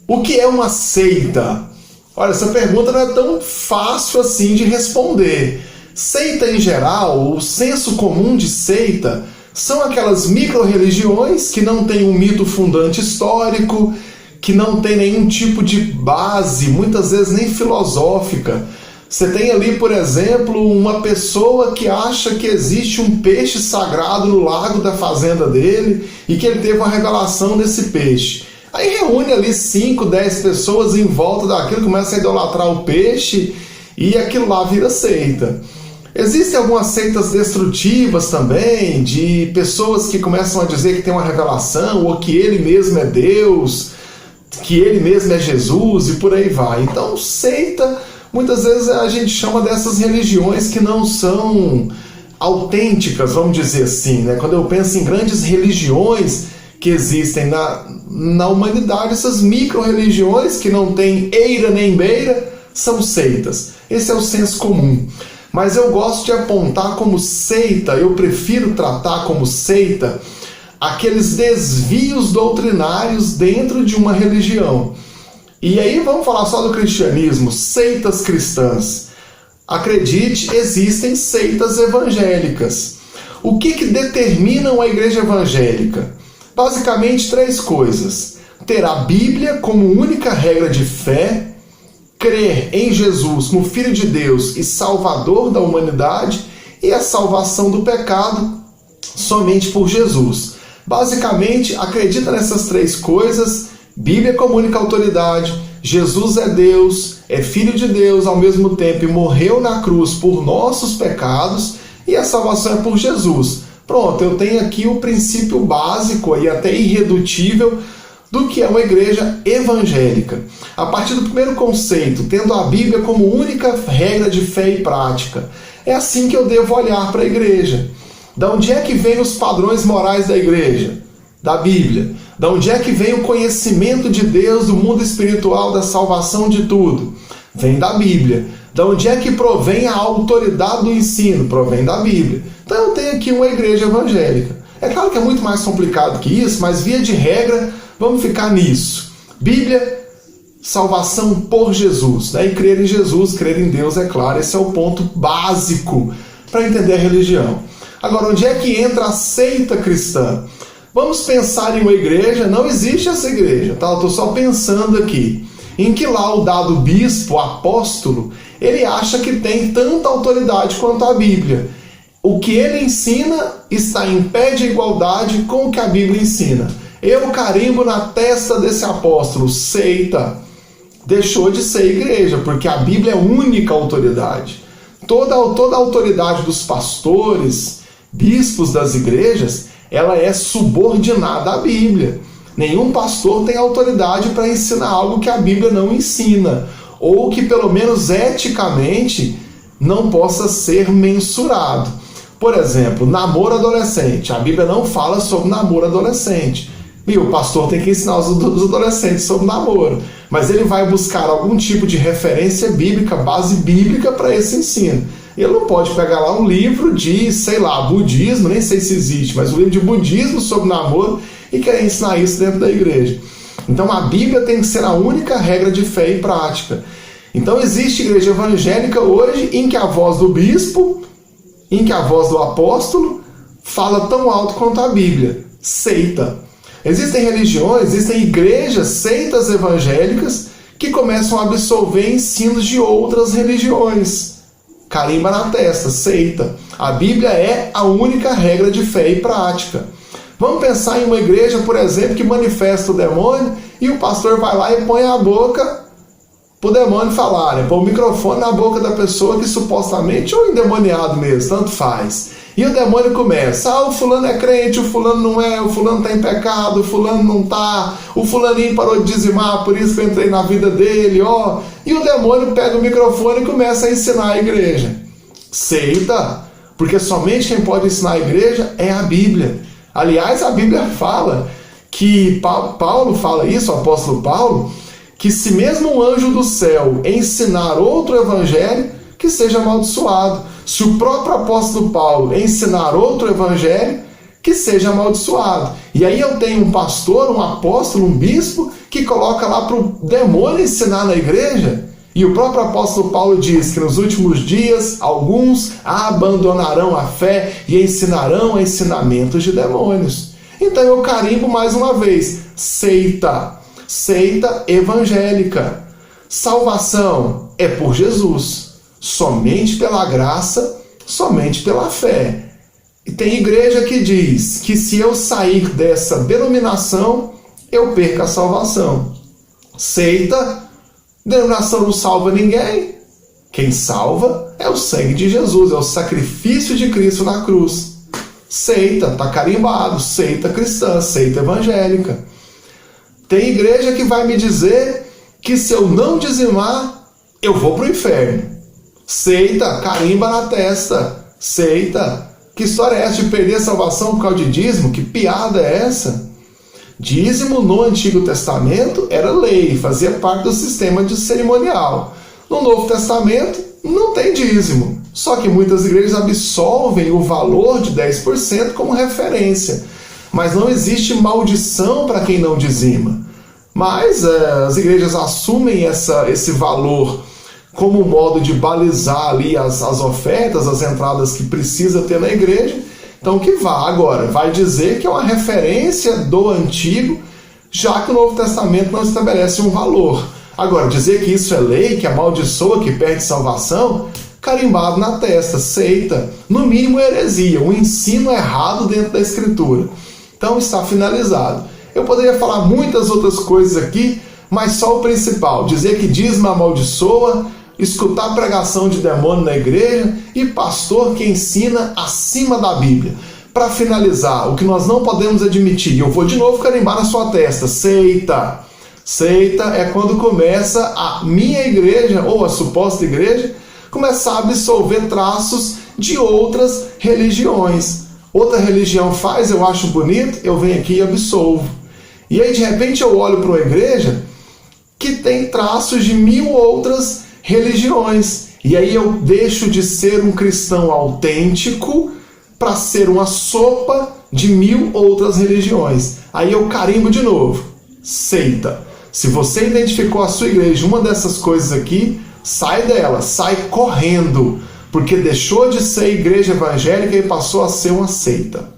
O que é uma seita? Olha, essa pergunta não é tão fácil assim de responder. Seita em geral, o senso comum de seita, são aquelas micro-religiões que não têm um mito fundante histórico, que não tem nenhum tipo de base, muitas vezes nem filosófica. Você tem ali, por exemplo, uma pessoa que acha que existe um peixe sagrado no lago da fazenda dele e que ele teve uma revelação desse peixe. Aí reúne ali 5, 10 pessoas em volta daquilo, começa a idolatrar o peixe e aquilo lá vira seita. Existem algumas seitas destrutivas também, de pessoas que começam a dizer que tem uma revelação, ou que ele mesmo é Deus, que ele mesmo é Jesus, e por aí vai. Então, seita, muitas vezes a gente chama dessas religiões que não são autênticas, vamos dizer assim, né? Quando eu penso em grandes religiões que existem na humanidade, essas micro-religiões que não têm eira nem beira, são seitas. Esse é o senso comum. Mas eu gosto de apontar como seita, eu prefiro tratar como seita aqueles desvios doutrinários dentro de uma religião. E aí vamos falar só do cristianismo, seitas cristãs. Acredite, existem seitas evangélicas. O que determina uma igreja evangélica? Basicamente 3 coisas. Ter a Bíblia como única regra de fé, crer em Jesus como Filho de Deus e Salvador da humanidade, e a salvação do pecado somente por Jesus. Basicamente, acredita nessas 3 coisas: Bíblia como única autoridade, Jesus é Deus, é Filho de Deus ao mesmo tempo e morreu na cruz por nossos pecados, e a salvação é por Jesus. Pronto, eu tenho aqui o princípio básico e até irredutível do que é uma igreja evangélica. A partir do primeiro conceito, tendo a Bíblia como única regra de fé e prática, é assim que eu devo olhar para a igreja. Da onde é que vem os padrões morais da igreja? Da Bíblia. Da onde é que vem o conhecimento de Deus, do mundo espiritual, da salvação de tudo? Vem da Bíblia. Da onde é que provém a autoridade do ensino? Provém da Bíblia. Então eu tenho aqui uma igreja evangélica. É claro que é muito mais complicado que isso, mas via de regra, vamos ficar nisso. Bíblia, salvação por Jesus, né? E crer em Jesus, crer em Deus, é claro, esse é o ponto básico para entender a religião. Agora, onde é que entra a seita cristã? Vamos pensar em uma igreja, não existe essa igreja, tá? Eu estou só pensando aqui, em que lá o dado bispo, apóstolo, ele acha que tem tanta autoridade quanto a Bíblia. O que ele ensina está em pé de igualdade com o que a Bíblia ensina. Eu carimbo na testa desse apóstolo, seita. Deixou de ser igreja, porque a Bíblia é a única autoridade. Toda a autoridade dos pastores, bispos das igrejas, ela é subordinada à Bíblia. Nenhum pastor tem autoridade para ensinar algo que a Bíblia não ensina, ou que pelo menos eticamente não possa ser mensurado. Por exemplo, namoro adolescente. A Bíblia não fala sobre namoro adolescente. E o pastor tem que ensinar os adolescentes sobre namoro. Mas ele vai buscar algum tipo de referência bíblica, base bíblica para esse ensino. Ele não pode pegar lá um livro de, sei lá, budismo, nem sei se existe, mas um livro de budismo sobre namoro e querer ensinar isso dentro da igreja. Então a Bíblia tem que ser a única regra de fé e prática. Então existe igreja evangélica hoje em que a voz do bispo, em que a voz do apóstolo fala tão alto quanto a Bíblia. Seita. Existem religiões, existem igrejas, seitas evangélicas que começam a absorver ensinos de outras religiões. Carimba na testa, seita. A Bíblia é a única regra de fé e prática. Vamos pensar em uma igreja, por exemplo, que manifesta o demônio e o pastor vai lá e põe a boca para o demônio falar, né? Põe o microfone na boca da pessoa que supostamente, ou endemoniado mesmo, tanto faz. E o demônio começa, o fulano é crente, o fulano não é, o fulano está em pecado, o fulano não está, o fulaninho parou de dizimar, por isso que eu entrei na vida dele, ó. E o demônio pega o microfone e começa a ensinar a igreja. Seita, porque somente quem pode ensinar a igreja é a Bíblia. Aliás, a Bíblia fala que, Paulo fala isso, o apóstolo Paulo, que se mesmo um anjo do céu ensinar outro evangelho, que seja amaldiçoado. Se o próprio apóstolo Paulo ensinar outro evangelho, que seja amaldiçoado. E aí eu tenho um pastor, um apóstolo, um bispo, que coloca lá para o demônio ensinar na igreja. E o próprio apóstolo Paulo diz que nos últimos dias alguns abandonarão a fé e ensinarão ensinamentos de demônios. Então eu carimbo mais uma vez: seita, seita evangélica. Salvação é por Jesus, somente pela graça, somente pela fé. E tem igreja que diz que se eu sair dessa denominação, eu perco a salvação. Seita, denominação não salva ninguém. Quem salva é o sangue de Jesus, é o sacrifício de Cristo na cruz. Seita, está carimbado, seita cristã, seita evangélica. Tem igreja que vai me dizer que se eu não dizimar, eu vou para o inferno. Seita, carimba na testa. Seita, que história é essa de perder a salvação por causa de dízimo? Que piada é essa? Dízimo no Antigo Testamento era lei, fazia parte do sistema de cerimonial. No Novo Testamento não tem dízimo, só que muitas igrejas absolvem o valor de 10% como referência. Mas não existe maldição para quem não dizima. Mas as igrejas assumem esse valor como modo de balizar ali as ofertas, as entradas que precisa ter na igreja. Então que vá agora, vai dizer que é uma referência do Antigo, já que o Novo Testamento não estabelece um valor. Agora, dizer que isso é lei, que amaldiçoa, que perde salvação, carimbado na testa, seita, no mínimo heresia, um ensino errado dentro da Escritura. Então está finalizado. Eu poderia falar muitas outras coisas aqui, mas só o principal, dizer que dízimo amaldiçoa, escutar pregação de demônio na igreja e pastor que ensina acima da Bíblia. Para finalizar, o que nós não podemos admitir, eu vou de novo carimbar na sua testa: seita. Seita é quando começa a minha igreja, ou a suposta igreja, começar a absorver traços de outras religiões. Outra religião faz, eu acho bonito, eu venho aqui e absolvo. E aí de repente eu olho para uma igreja que tem traços de 1000 outras religiões. E aí eu deixo de ser um cristão autêntico para ser uma sopa de 1000 outras religiões. Aí eu carimbo de novo: seita. Se você identificou a sua igreja uma dessas coisas aqui, sai dela, sai correndo, porque deixou de ser igreja evangélica e passou a ser uma seita.